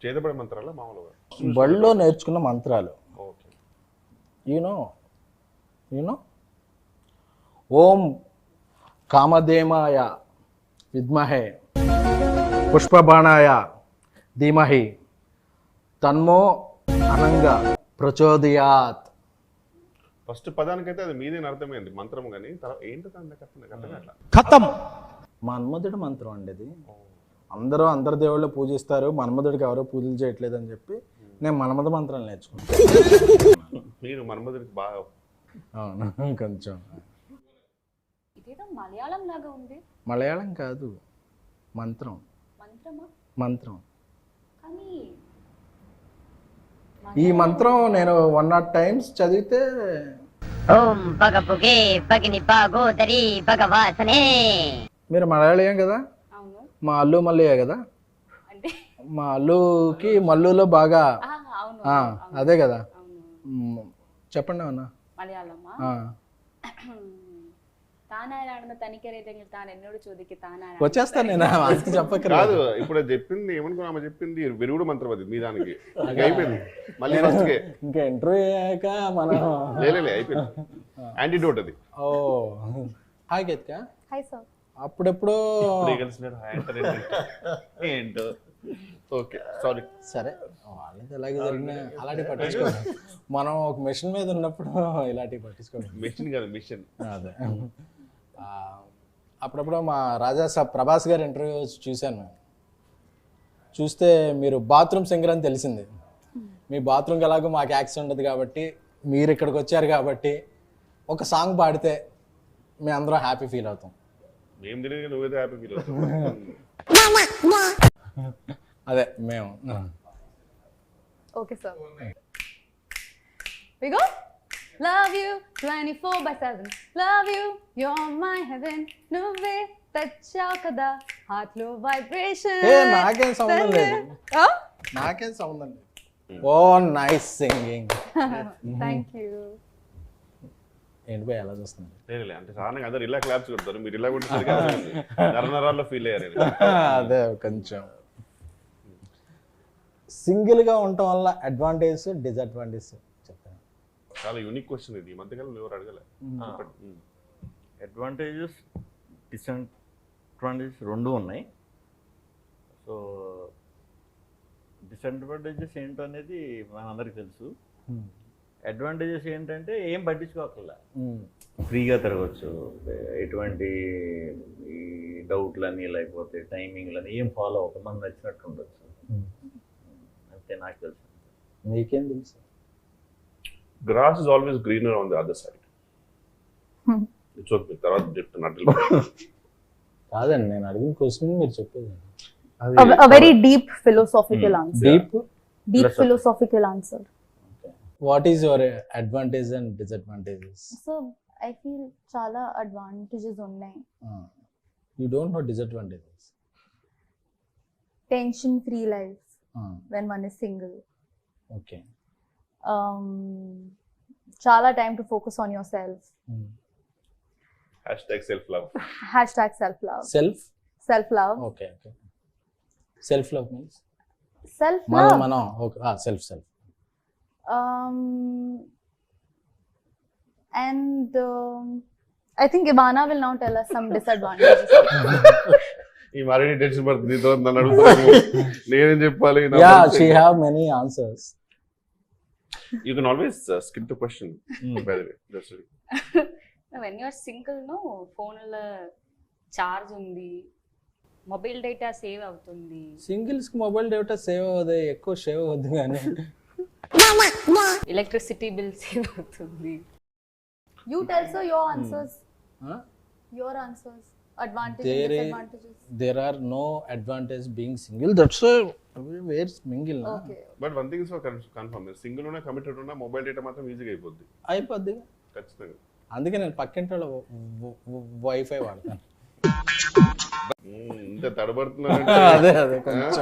చేతబడి మంత్రాల మామూలుగా బడిలో నేర్చుకున్న మంత్రాలు. ఓకే. యూనో ఓం కామధేమాయ విద్మహే పుష్పబాణాయ ధీమహి తన్మో అనంగ ప్రచోదయాత్. ఫస్ట్ పదానికైతే అది మీదేని అర్థమైంది మంత్రం, కానీ తర్వాత ఏంటి అట్లా ఖతం. మన్మధుడి మంత్రం అండి అది. అందరూ అందరి దేవుళ్ళు పూజిస్తారు, మన్మధుడికి ఎవరో పూజలు చేయట్లేదు అని చెప్పి నేను మన్మధ మంత్రాలు నేర్చుకున్నాను. మీరు మన్మధుడికి బాగా అవును కొంచెం. ఇదేదో మలయాళం లాగా ఉంది. మలయాళం కాదు, మంత్రం. మంత్రమా? మంత్రం. కానీ ఈ మంత్రం నేను 100 times చదివితే ఓం పగపుగే పగిని పాగోదరి భగవాసనే. మీరు మలయాళీయం కదా, అవును. మా అల్లు మల్లయ్య కదా, అంటే మా అల్లుకి మల్లులో బాగా అవును అదే కదా. అవును. చెప్పండి అన్న. മലയാളമാ താനാരാണെന്ന് തനിക്കറിയില്ലെങ്കിൽ താൻ എന്നോട് ചോദിക്ക് താനാരാണ്. వచ్చేస్తాను నేను అందుకు చెప్పకరా. కాదు, ఇప్పుడు అది చెప్పింది ఏమనుకున్నా, ఆమె చెప్పింది విరుగుడు మంత్రం అది మీ దానికి అయిపోయింది. మళ్ళీ ఫస్ట్కే ఇంకా ఇంటర్వ్యూ అయ్యాక మనం లే అయిపోయింది. యాంటీడోట్ అది. ఓ హాయ్ గీతిక. Hi sir. అప్పుడెప్పుడు ఏంటో. Okay sorry. సరే వాళ్ళది ఎలాగే జరిగినా అలాంటివి పట్టించుకోండి. మనం ఒక మిషన్ మీద ఉన్నప్పుడు ఇలాంటివి పట్టించుకోండి. మిషన్ కాదు మిషన్. అదే అప్పుడప్పుడు మా రాజా సాబ్ ప్రభాస్ గారి ఇంటర్వ్యూ చూశాను మేము. చూస్తే మీరు బాత్రూమ్ సింగర్ అని తెలిసింది. మీ బాత్రూమ్కి ఎలాగో మాకు యాక్సెస్ ఉండదు కాబట్టి, మీరు ఇక్కడికి వచ్చారు కాబట్టి ఒక సాంగ్ పాడితే మేము అందరం హ్యాపీ ఫీల్ అవుతాం. మేము తెలియదు, నువ్వేదో హ్యాపీ ఫీల్ అవుతావు. అదే మేము. Okay sir. We go. Love you 24/7. Love you, you're my heaven. నువ్వే తెచ్చావు కదా హార్ట్ లో వైబ్రేషన్. నాకేం సంబంధం లేదు, నాకేం సంబంధం లేదు. ఓ నైస్ సింగింగ్. Thank you. ఏంటి పోయి ఎలా చూస్తున్నారు? లేదు అంటే సాధారణంగా అందరు ఇలా క్లాప్స్ కొడతారు, మీరు ఇలా కొట్టేసరికి నరనరాల్లో ఫీల్ అయ్యారు. అదే కొంచెం సింగిల్గా ఉండటం వల్ల అడ్వాంటేజ్ డిసడ్వాంటేజ్ చెప్తాను. చాలా యూనిక్ క్వశ్చన్ ఇది, ఈ మధ్యకాలంలో ఎవరు అడగలే. అడ్వాంటేజెస్ డిసడ్వాంటేజెస్ రెండు ఉన్నాయి. సో డిసడ్వాంటేజెస్ ఏంటనేది మనందరికీ తెలుసు. అడ్వాంటేజెస్ ఏంటంటే ఏం పట్టించుకోకల్లా, ఫ్రీగా తిరగచ్చు, ఎటువంటి ఈ డౌట్లని లేకపోతే టైమింగ్లని ఏం ఫాలో అవ్వక మనం నచ్చినట్టు ఉండొచ్చు. అంతే నాకు తెలుసు. మీకేం తెలుసు? Grass is always greener on the other side. It's తర్వాత చెప్తున్నట్టు కాదండి, నేను అడిగిన క్వశ్చన్ మీరు చెప్పేది. A very deep philosophical answer. Deep philosophical answer. What is your advantage and disadvantages? So I feel చాలా advantages ఉన్నాయి. You don't know disadvantages. Tension free life when one is single. Okay. చాలా time to focus on yourself. #self love. #self love. Self love. Okay. Self love means self love. మనం okay. Self. And I think Ivana will now tell us some disadvantages. ఈ మరీ tension పడుతుంది నీతో, నన్ను అడుగుతాను నేనేం చెప్పాలి. Yeah, she have many answers. You can always skip the question, by the way. That's it. When you are single, no phone లో charge ఉంది, మొబైల్ డేటా సేవ్ అవుతుంది. సింగిల్స్ కి మొబైల్ డేటా సేవ్ అవ్వదు, ఎక్కువ సేవ్ అవ్వద్దు కానీ electricity bill save అవుతుంది. You tell sir your answers. Your answers. Advantages, disadvantages. There are no advantage being single. That's why we're single. Okay. But one thing is for confirm, single ఉన్నా committed ఉన్నా mobile data మాత్రం ఈజీగా అయిపోద్ది. ఖచ్చితంగా. అందుకే నేను పక్కింటి వాళ్ళ వైఫై వాడతాను. ఇంత తడబడుతున్నా అదే కొంచెం